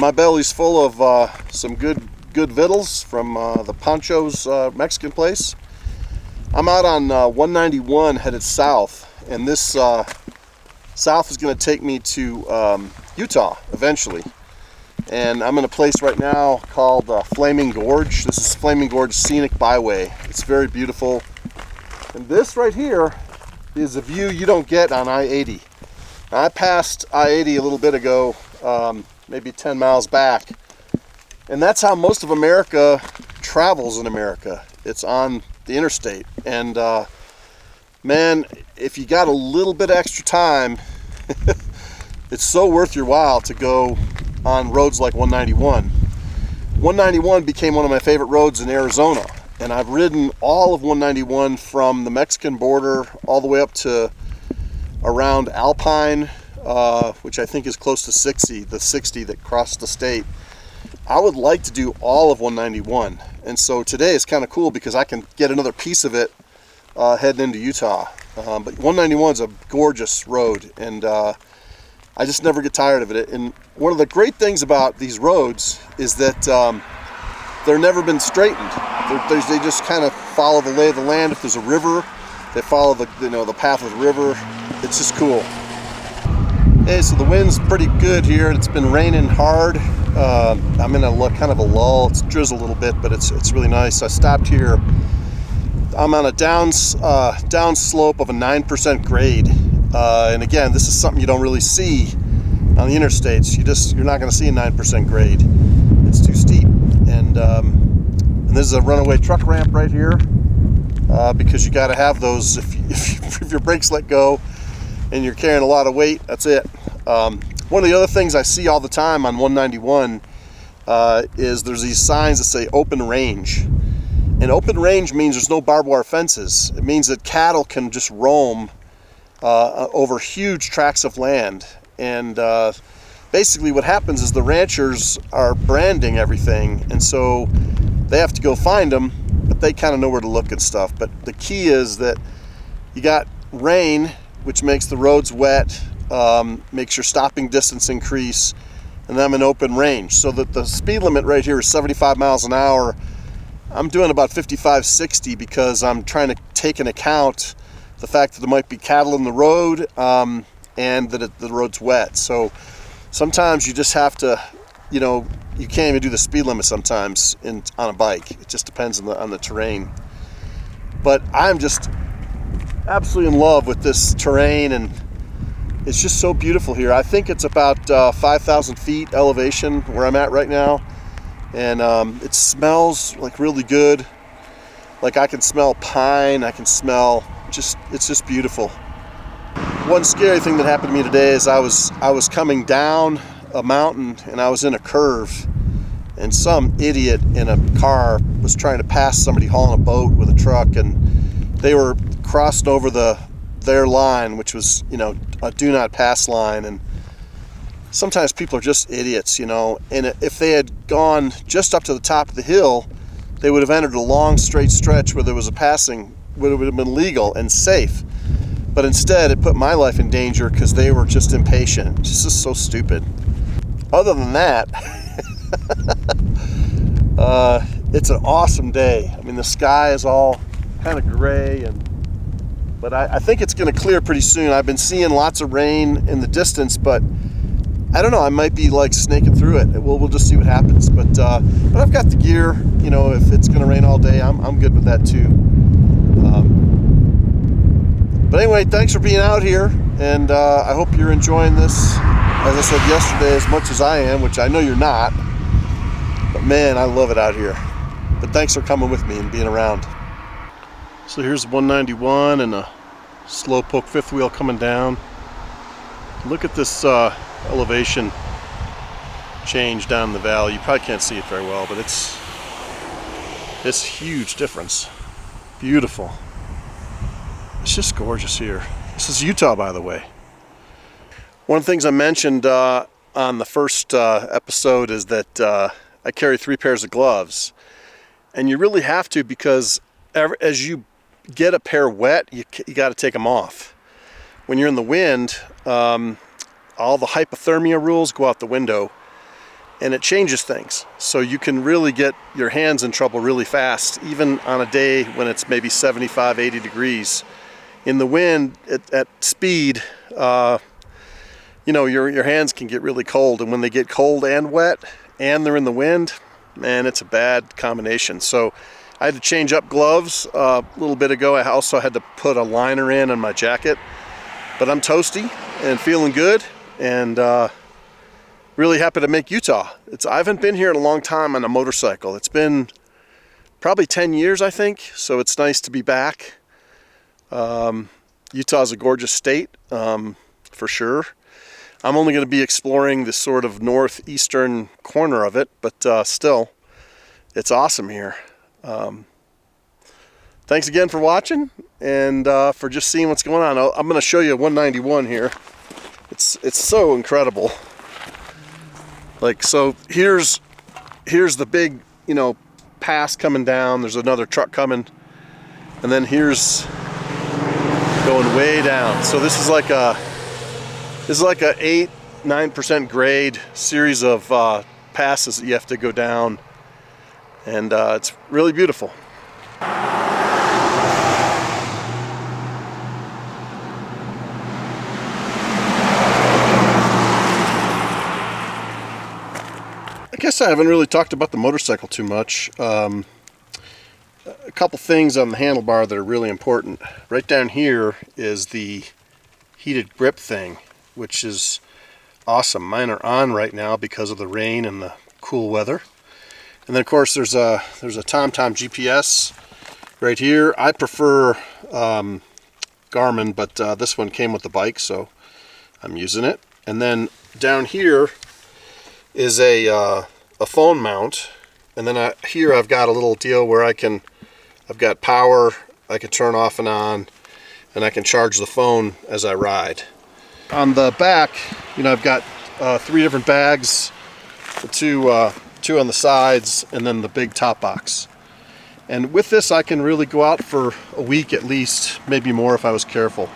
My belly's full of some good victuals from the Pancho's Mexican place. I'm out on 191 headed south, and this south is going to take me to Utah eventually. And I'm in a place right now called Flaming Gorge. This is Flaming Gorge Scenic Byway. It's very beautiful. And this right here is a view you don't get on I-80. Now, I passed I-80 a little bit ago, maybe 10 miles back. And that's how most of America travels in America. It's on the interstate. And man, if you got a little bit of extra time, it's so worth your while to go on roads like 191. 191 became one of my favorite roads in Arizona, and I've ridden all of 191 from the Mexican border all the way up to around Alpine, which I think is close to 60, the 60 that crossed the state. I would like to do all of 191, and so today is kind of cool because I can get another piece of it heading into Utah. But 191 is a gorgeous road, and I just never get tired of it. And one of the great things about these roads is that they're never been straightened. They just kind of follow the lay of the land. If there's a river, they follow the path of the river. It's just cool. Hey, so the wind's pretty good here. It's been raining hard. I'm in a kind of a lull. It's drizzled a little bit, but it's really nice. I stopped here. I'm on a down slope of a 9% grade. And again, this is something you don't really see on the interstates. You're not going to see a 9% grade. It's too steep. And this is a runaway truck ramp right here, because you got to have those if your brakes let go and you're carrying a lot of weight. That's it. One of the other things I see all the time on 191 is there's these signs that say open range. And open range means there's no barbed wire fences. It means that cattle can just roam over huge tracts of land. And basically what happens is the ranchers are branding everything, and so they have to go find them, but they kind of know where to look and stuff. But the key is that you got rain, which makes the roads wet, makes your stopping distance increase, and then I'm in open range. So that the speed limit right here is 75 miles an hour. I'm doing about 55, 60 because I'm trying to take into account the fact that there might be cattle in the road, and that the road's wet. So sometimes you just have to, you can't even do the speed limit sometimes on a bike. It just depends on the terrain. But I'm just absolutely in love with this terrain, and it's just so beautiful here. I think it's about 5,000 feet elevation where I'm at right now, and it smells like really good. Like I can smell pine, I can smell it's just beautiful. One scary thing that happened to me today is I was coming down a mountain, and I was in a curve, and some idiot in a car was trying to pass somebody hauling a boat with a truck, and they were crossing over their line, which was a do not pass line. And sometimes people are just idiots, and if they had gone just up to the top of the hill, they would have entered a long straight stretch where there was a passing, would have been legal and safe. But instead, it put my life in danger because they were just impatient. It's just so stupid. Other than that, it's an awesome day. I mean, the sky is all kind of gray, but I think it's going to clear pretty soon. I've been seeing lots of rain in the distance, but I don't know. I might be like snaking through it. We'll just see what happens. But I've got the gear. If it's going to rain all day, I'm good with that too. But anyway, thanks for being out here, and I hope you're enjoying this, as I said yesterday, as much as I am, which I know you're not. But man, I love it out here. But thanks for coming with me and being around. So here's 191 and a slow poke fifth wheel coming down. Look at this elevation change down the valley. You probably can't see it very well, but it's huge difference. Beautiful. It's just gorgeous here. This is Utah, by the way. One of the things I mentioned on the first episode is that I carry 3 pairs of gloves. And you really have to, because as you get a pair wet, you got to take them off. When you're in the wind, all the hypothermia rules go out the window. and it changes things. So you can really get your hands in trouble really fast, even on a day when it's maybe 75, 80 degrees. In the wind, at speed, you know, your hands can get really cold, and when they get cold and wet and they're in the wind, man, it's a bad combination. So I had to change up gloves a little bit ago. I also had to put a liner in on my jacket, but I'm toasty and feeling good, and really happy to make Utah. I haven't been here in a long time on a motorcycle. It's been probably 10 years, I think, so it's nice to be back. Utah's a gorgeous state, for sure. I'm only going to be exploring the sort of northeastern corner of it, but still, it's awesome here. Thanks again for watching, and for just seeing what's going on. I'm going to show you a 191 here. It's so incredible. Like, so here's the big, you know, pass coming down. There's another truck coming, and then here's going way down. So this is like a 8-9% grade series of passes that you have to go down, and it's really beautiful. I guess I haven't really talked about the motorcycle too much. A couple things on the handlebar that are really important. Right down here is the heated grip thing, which is awesome. Mine are on right now because of the rain and the cool weather. And then of course there's a TomTom GPS right here. I prefer Garmin, but this one came with the bike, so I'm using it. And then down here is a phone mount, and then here I've got a little deal where I've got power, I can turn off and on, and I can charge the phone as I ride. On the back, you know, I've got 3 different bags, the two on the sides, and then the big top box. And with this, I can really go out for a week at least, maybe more if I was careful.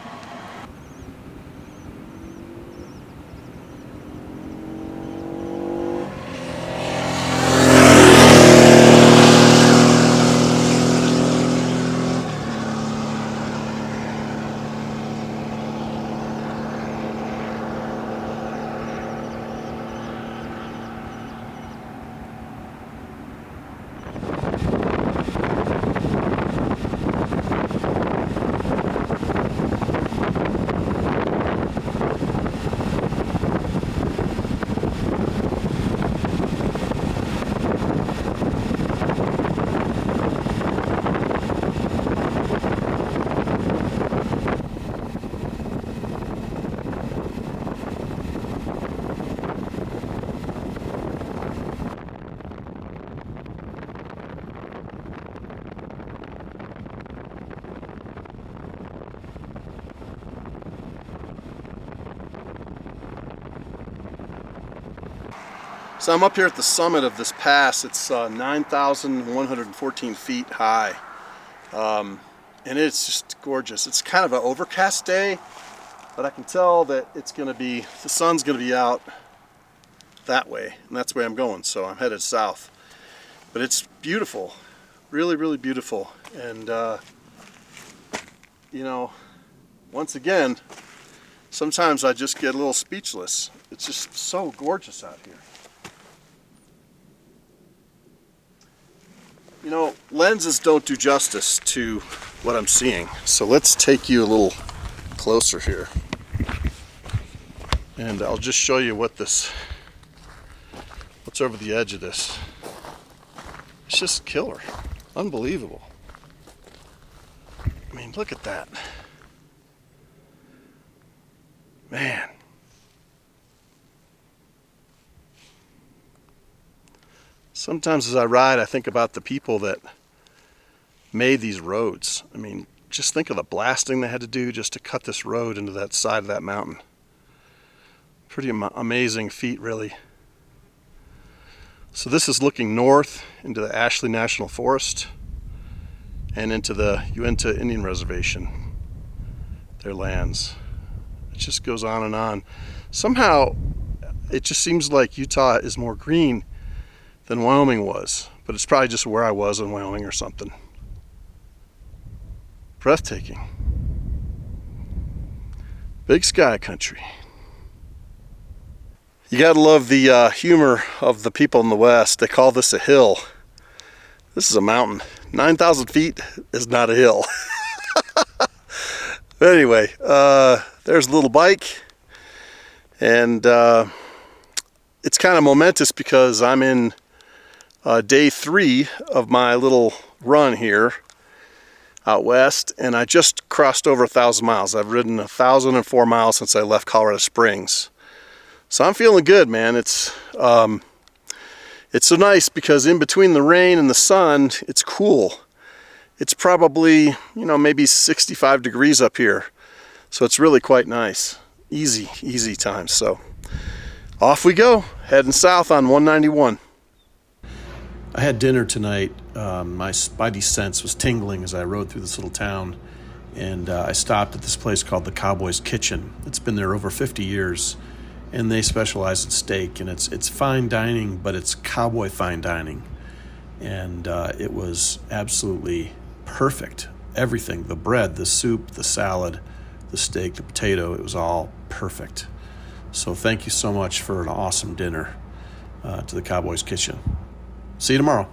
So I'm up here at the summit of this pass. It's 9,114 feet high, and it's just gorgeous. It's kind of an overcast day, but I can tell that the sun's going to be out that way, and that's where I'm going, so I'm headed south. But it's beautiful, really, really beautiful, and you know, once again, sometimes I just get a little speechless. It's just so gorgeous out here. You know, lenses don't do justice to what I'm seeing. So let's take you a little closer here. And I'll just show you what's over the edge of this. It's just killer. Unbelievable. I mean, look at that. Man. Sometimes as I ride, I think about the people that made these roads. I mean, just think of the blasting they had to do just to cut this road into that side of that mountain. Pretty amazing feat, really. So this is looking north into the Ashley National Forest and into the Uinta Indian Reservation, their lands. It just goes on and on. Somehow, It just seems like Utah is more green than Wyoming was, but it's probably just where I was in Wyoming or something. Breathtaking. Big sky country. You gotta love the humor of the people in the West. They call this a hill. This is a mountain. 9,000 feet is not a hill. Anyway, there's a little bike, and it's kind of momentous because I'm in day 3 of my little run here out west, and I just crossed over 1,000 miles. I've ridden 1,004 miles since I left Colorado Springs. So I'm feeling good, man. It's so nice because in between the rain and the sun, it's cool. It's probably, maybe 65 degrees up here. So it's really quite nice. Easy times. So off we go, heading south on 191. I had dinner tonight. My spidey sense was tingling as I rode through this little town. And I stopped at this place called the Cowboy's Kitchen. It's been there over 50 years. And they specialize in steak. And it's fine dining, but it's cowboy fine dining. And it was absolutely perfect. Everything, the bread, the soup, the salad, the steak, the potato, it was all perfect. So thank you so much for an awesome dinner to the Cowboy's Kitchen. See you tomorrow.